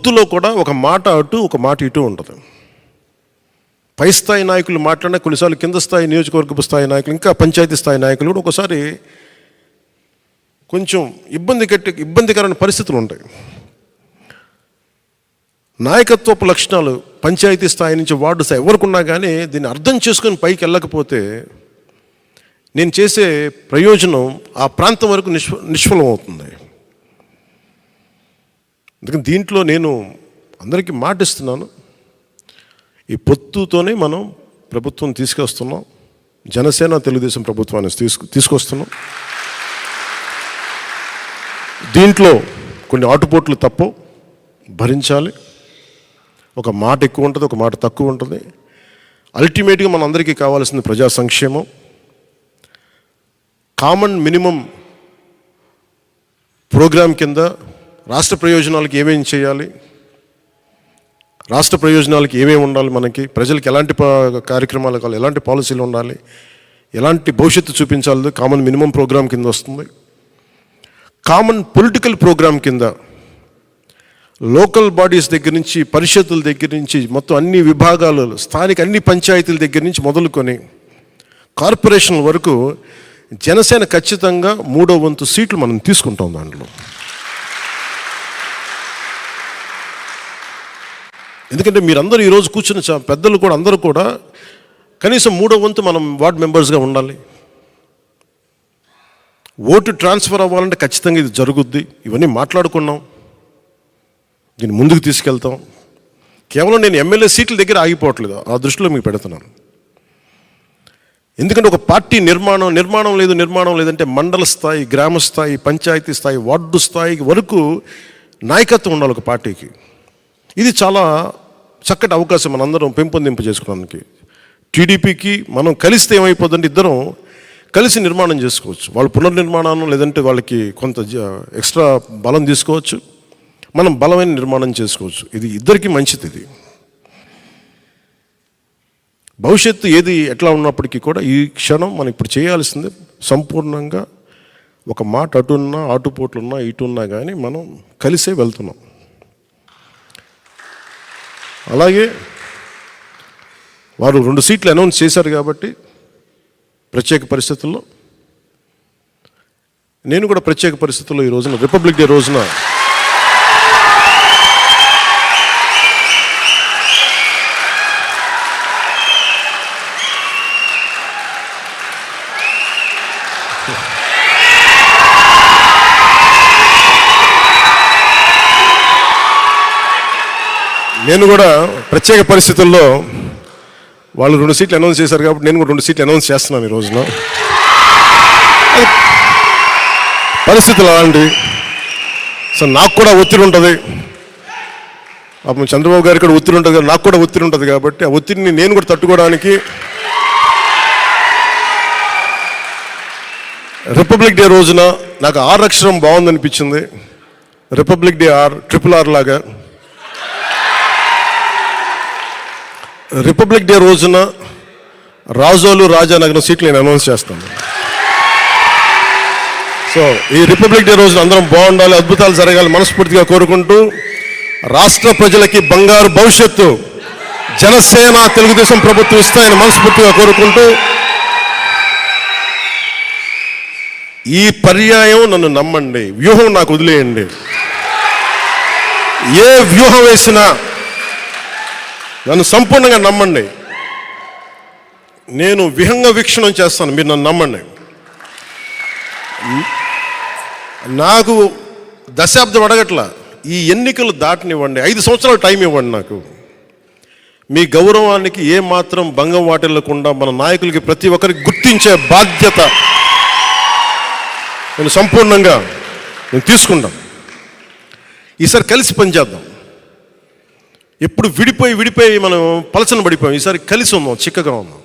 పొత్తులో కూడా ఒక మాట అటు ఒక మాట ఇటు ఉంటుంది. పై స్థాయి నాయకులు మాట్లాడినా కొన్నిసార్లు కింద స్థాయి నియోజకవర్గపు స్థాయి నాయకులు ఇంకా పంచాయతీ స్థాయి నాయకులు కూడా ఒకసారి కొంచెం ఇబ్బందికరమైన పరిస్థితులు ఉంటాయి. నాయకత్వపు లక్షణాలు పంచాయతీ స్థాయి నుంచి వార్డు స్థాయి ఎవరికి ఉన్నా కానీ దీన్ని అర్థం చేసుకొని పైకి వెళ్ళకపోతే నేను చేసే ప్రయోజనం ఆ ప్రాంతం వరకు నిష్ఫలం అవుతుంది. అందుకని దీంట్లో నేను అందరికీ మాటిస్తున్నాను, ఈ పొత్తుతోనే మనం ప్రభుత్వం తీసుకొస్తున్నాం. జనసేన తెలుగుదేశం ప్రభుత్వాన్ని తీసుకొస్తున్నాం. దీంట్లో కొన్ని ఆటుపోట్లు తప్పవు, భరించాలి. ఒక మాట ఎక్కువ ఉంటుంది, ఒక మాట తక్కువ ఉంటుంది. అల్టిమేట్గా మన అందరికీ కావాల్సింది ప్రజా సంక్షేమం. కామన్ మినిమం ప్రోగ్రాం కింద రాష్ట్ర ప్రయోజనాలకు ఏమేమి చేయాలి, రాష్ట్ర ప్రయోజనాలకి ఏమేమి ఉండాలి, మనకి ప్రజలకు ఎలాంటి కార్యక్రమాలు కావాలి, ఎలాంటి పాలసీలు ఉండాలి, ఎలాంటి భవిష్యత్తు చూపించాలి కామన్ మినిమం ప్రోగ్రాం కింద వస్తుంది. కామన్ పొలిటికల్ ప్రోగ్రాం కింద లోకల్ బాడీస్ దగ్గర నుంచి, పరిషత్తుల దగ్గర నుంచి, మొత్తం అన్ని విభాగాలు, స్థానిక అన్ని పంచాయతీల దగ్గర నుంచి మొదలుకొని కార్పొరేషన్ వరకు జనసేన ఖచ్చితంగా 3వ వంతు సీట్లు మనం తీసుకుంటాం. దాంట్లో ఎందుకంటే మీరందరూ ఈరోజు కూర్చున్న పెద్దలు కూడా అందరూ కూడా కనీసం 3వ వంతు మనం వార్డ్ మెంబర్స్గా ఉండాలి. ఓటు ట్రాన్స్ఫర్ అవ్వాలంటే ఖచ్చితంగా ఇది జరుగుద్ది. ఇవన్నీ మాట్లాడుకున్నాం, దీన్ని ముందుకు తీసుకెళ్తాం. కేవలం నేను ఎమ్మెల్యే సీట్ల దగ్గర ఆగిపోవట్లేదు, ఆ దృష్టిలో మీకు పెడుతున్నాను. ఎందుకంటే ఒక పార్టీ నిర్మాణం లేదంటే మండల స్థాయి, గ్రామ స్థాయి, పంచాయతీ స్థాయి, వార్డు స్థాయి వరకు నాయకత్వం ఉండాలి ఒక పార్టీకి. ఇది చాలా చక్కటి అవకాశం మనందరం పెంపొందింపు చేసుకోవడానికి. టీడీపీకి మనం కలిస్తే ఏమైపోతుందంటే ఇద్దరం కలిసి నిర్మాణం చేసుకోవచ్చు. వాళ్ళు పునర్నిర్మాణం లేదంటే వాళ్ళకి కొంత ఎక్స్ట్రా బలం తీసుకోవచ్చు, మనం బలమైన నిర్మాణం చేసుకోవచ్చు. ఇది ఇద్దరికీ మంచిది. ఇది భవిష్యత్తు ఏది ఎట్లా ఉన్నప్పటికీ కూడా ఈ క్షణం మనం ఇప్పుడు చేయాల్సింది సంపూర్ణంగా ఒక మాట అటున్నా, ఆటుపోట్లున్నా, ఇటున్నా కానీ మనం కలిసే వెళ్తున్నాం. అలాగే వారు 2 సీట్లు అనౌన్స్ చేశారు కాబట్టి ప్రత్యేక పరిస్థితుల్లో నేను కూడా ప్రత్యేక పరిస్థితుల్లో ఈ రోజున రిపబ్లిక్ డే రోజున ప్రత్యేక పరిస్థితుల్లో వాళ్ళు 2 సీట్లు అనౌన్స్ చేశారు కాబట్టి నేను కూడా 2 సీట్లు అనౌన్స్ చేస్తున్నాను ఈ రోజున. పరిస్థితులు అలాంటి. సో నాకు కూడా ఒత్తిడి ఉంటుంది, అప్పుడు చంద్రబాబు గారికి కూడా ఒత్తిడి ఉంటుంది, నాకు కూడా ఒత్తిడి ఉంటుంది. కాబట్టి ఆ ఒత్తిడిని నేను కూడా తట్టుకోవడానికి రిపబ్లిక్ డే రోజున నాకు R అక్షరం బాగుందనిపించింది. రిపబ్లిక్ డే RRR లాగా రిపబ్లిక్ డే రోజున రాజోలు, రాజానగరం సీట్లు నేను అనౌన్స్ చేస్తాను. సో ఈ రిపబ్లిక్ డే రోజున అందరం బాగుండాలి, అద్భుతాలు జరగాలి మనస్ఫూర్తిగా కోరుకుంటూ, రాష్ట్ర ప్రజలకి బంగారు భవిష్యత్తు జనసేన తెలుగుదేశం ప్రభుత్వం ఇస్తాయని మనస్ఫూర్తిగా కోరుకుంటూ, ఈ పర్యాయం నన్ను నమ్మండి, వ్యూహం నాకు వదిలేయండి. ఏ వ్యూహం వేసినా నన్ను సంపూర్ణంగా నమ్మండి. నేను విహంగ వీక్షణం చేస్తాను, మీరు నన్ను నమ్మండి. నాకు దశాబ్దం అడగట్లా, ఈ ఎన్నికలు దాటనివ్వండి, 5 సంవత్సరాలు టైం ఇవ్వండి. నాకు మీ గౌరవానికి ఏమాత్రం భంగం వాటిల్లకుండా మన నాయకులకి ప్రతి ఒక్కరికి గుర్తించే బాధ్యత నేను సంపూర్ణంగా తీసుకుంటాం. ఈసారి కలిసి పనిచేద్దాం. ఎప్పుడు విడిపోయి మనం పలచన పడిపోయాం. ఈసారి కలిసి ఉందాం, చిక్కగా ఉందాం.